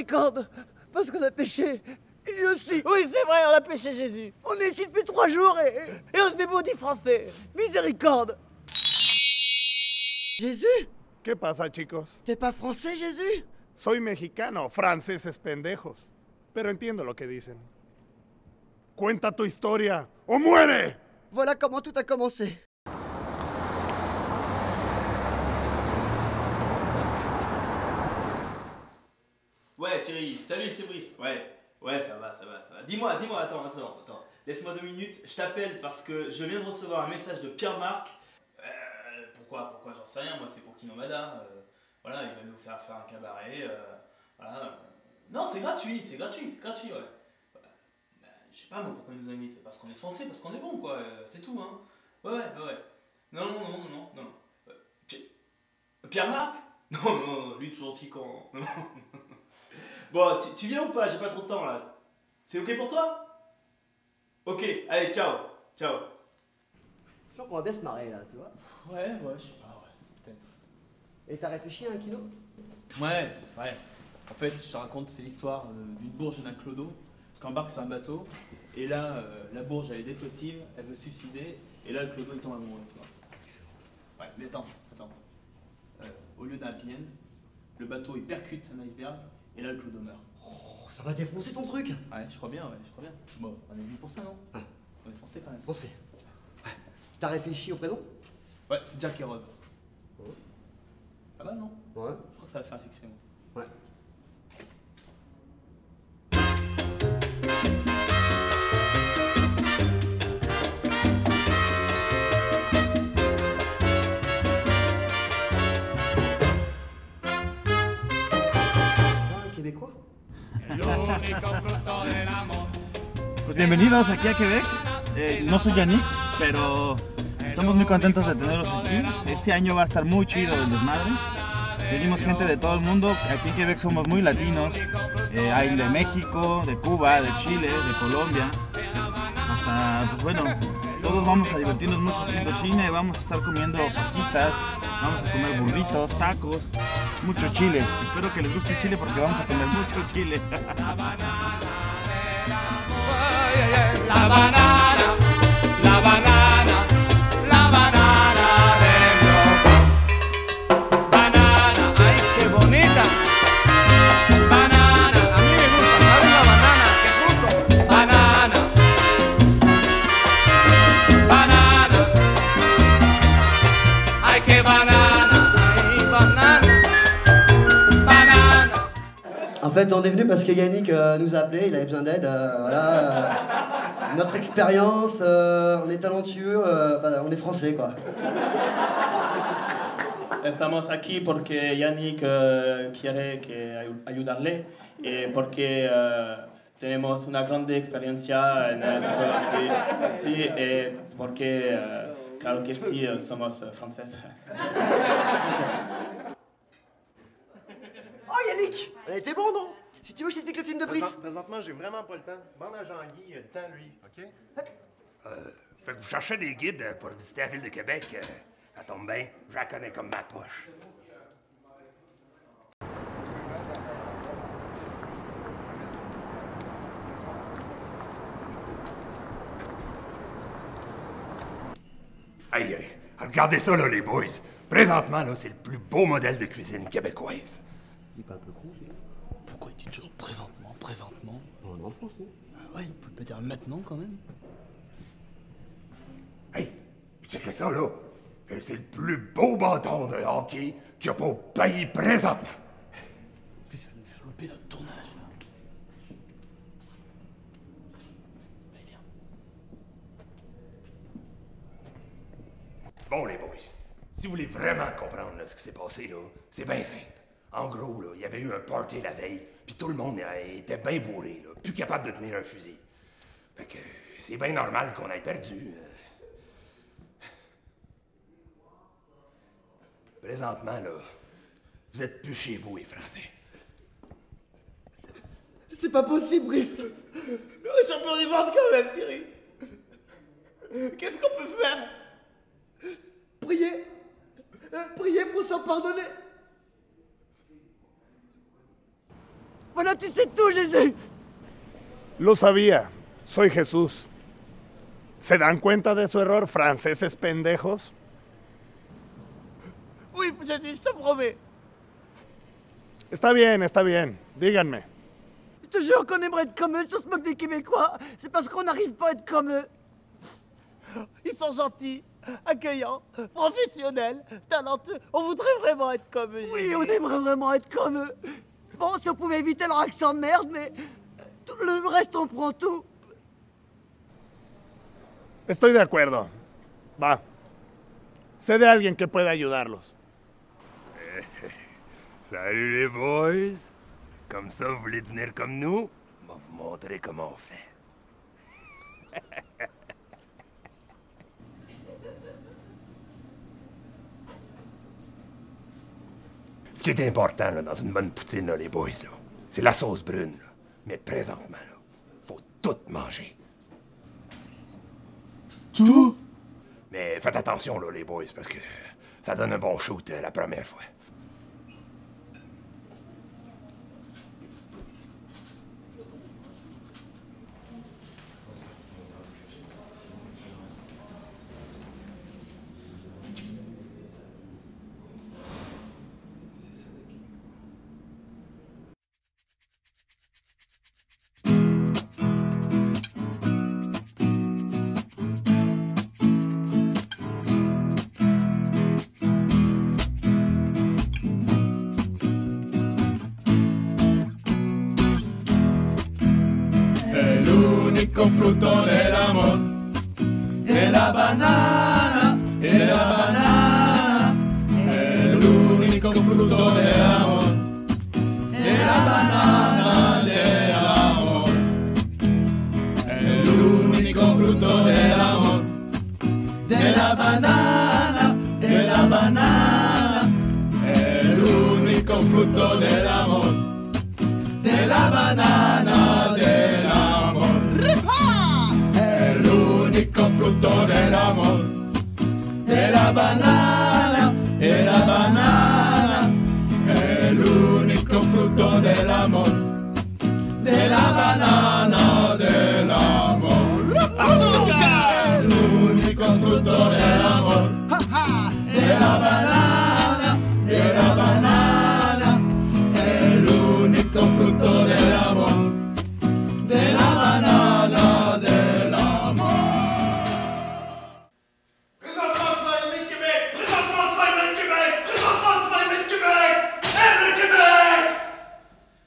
Miséricorde, parce qu'on a péché. Et lui aussi. Oui, c'est vrai, on a péché Jésus. On est ici depuis 3 jours Et on se démaudit français. Miséricorde. Jésus? ¿Qué pasa, chicos? T'es pas français, Jésus? Soy mexicano, franceses pendejos. Pero entiendo lo que dicen. Cuenta tu historia o muere. Voilà comment tout a commencé. Ouais, Thierry, salut, c'est Brice. Ouais, ça va. Dis-moi, attends. Laisse-moi 2 minutes. Je t'appelle parce que je viens de recevoir un message de Pierre-Marc. Pourquoi j'en sais rien, moi c'est pour Kinomada. Voilà, il va nous faire un cabaret. Voilà. Non, c'est gratuit, ouais. Je sais pas moi pourquoi il nous invite. Parce qu'on est français, parce qu'on est bon, quoi. C'est tout, hein. Ouais. Non. Pierre-Marc? Non, lui toujours si con. Bon, tu viens ou pas? J'ai pas trop de temps là. C'est ok pour toi? Ok, allez, ciao. Je sens qu'on va bien se marrer là, tu vois. Ouais, je sais pas, peut-être. Et t'as réfléchi à un kino? Ouais. En fait, je te raconte, c'est l'histoire d'une bourge d'un clodo qui embarque sur un bateau. Et là, la bourge, elle est dépressive, elle veut se suicider. Et là, le clodo, il tombe amoureux, tu vois. Ouais, mais attends. Au lieu d'un happy end, le bateau, il percute un iceberg. Et là, le clodo meurt. Oh, ça va défoncer ton truc. Ouais, je crois bien. Bon, on est venu pour ça, non? Ah. On est français quand même. Français. Ouais. T'as réfléchi au prénom? Ouais, c'est Jack et Rose. Ouais. Pas mal, non? Ouais. Je crois que ça va faire un succès, moi. Ouais. C'est un Québécois? Pues bienvenidos aquí a Quebec. No soy Yannick, pero estamos muy contentos de tenerlos aquí. Este año va a estar muy chido el desmadre. Venimos gente de todo el mundo. Aquí en Quebec somos muy latinos. Hay de México, de Cuba, de Chile, de Colombia. Hasta, pues bueno, todos vamos a divertirnos mucho haciendo cine. Vamos a estar comiendo fajitas, vamos a comer burritos, tacos, mucho chile. Espero que les guste el chile porque vamos a comer mucho chile. La banana de Dios. Banana, ay, qué bonita. Banana, a mí me gusta, ¿sabes la banana? Qué fruto. Banana. Ay, qué banana, ay, banana. En fait, on est venu parce que Yannick nous a appelé, il avait besoin d'aide. Voilà. Notre expérience, on est talentueux, on est français, quoi. Estamos aquí porque Yannick quiere ayudarle y porque tenemos una grande experiencia en el fotografía. Sí, y porque, claro que sí, somos franceses. Oh Yannick, t'es bon, non? Si tu veux, je t'explique le film de Brice. Présentement, j'ai vraiment pas le temps. Bande à Jean-Guy, il a le temps, lui, OK? Fait que vous cherchez des guides pour visiter la ville de Québec. Ça tombe bien, je la connais comme ma poche. Aïe, regardez ça, là, les boys. Présentement, là, c'est le plus beau modèle de cuisine québécoise. Il est pas un peu con, celui-là? Pourquoi il dit toujours présentement? On est en France, non? Ouais, il peut pas dire maintenant quand même. Hey, checkez ça, là. C'est le plus beau bâton de hockey qu'il y a pas au pays présentement. Puis ça va nous faire louper notre tournage, là. Allez, viens. Bon, les boys, si vous voulez vraiment comprendre là, ce qui s'est passé, là, c'est bien simple. En gros, là, il y avait eu un party la veille, puis tout le monde était bien bourré, là, plus capable de tenir un fusil. Fait que c'est bien normal qu'on ait perdu. Présentement, là, vous êtes plus chez vous, les Français. C'est pas possible, Brice. Champion du monde quand même, Thierry. Qu'est-ce qu'on peut faire? Priez. Priez pour s'en pardonner. Voilà. là, tu sais tout, Jésus. Lo sabía. Soy Jesús. ¿Se dan cuenta de su error, franceses pendejos? Oui, Jésus, je te promets. Está bien. Díganme. Je te jure qu'on aimerait être comme eux, si on se moque des Québécois. C'est parce qu'on n'arrive pas à être comme eux. Ils sont gentils, accueillants, professionnels, talentueux. On voudrait vraiment être comme eux. Oui, on aimerait vraiment être comme eux. Bon, si on pouvait éviter leur accent de merde, mais tout le reste, on prend tout. Estoy de acuerdo. Va. Sé de alguien que pueda ayudarlos. Salut les boys! Comme ça, vous voulez devenir comme nous? On va vous montrer comment on fait. Ce qui est important là, dans une bonne poutine, là, les boys, là, c'est la sauce brune. Là. Mais présentement, là, faut tout manger. ¿Tú? Mais faites attention, là, les boys, parce que ça donne un bon shoot la première fois. Fruto del amor, de la banana, el único fruto del amor, de la banana, del amor, el único fruto del amor, de la banana, el único fruto del amor, de la banana, del amor. El único fruto del amor, de la banana, el único fruto del amor, de la banana.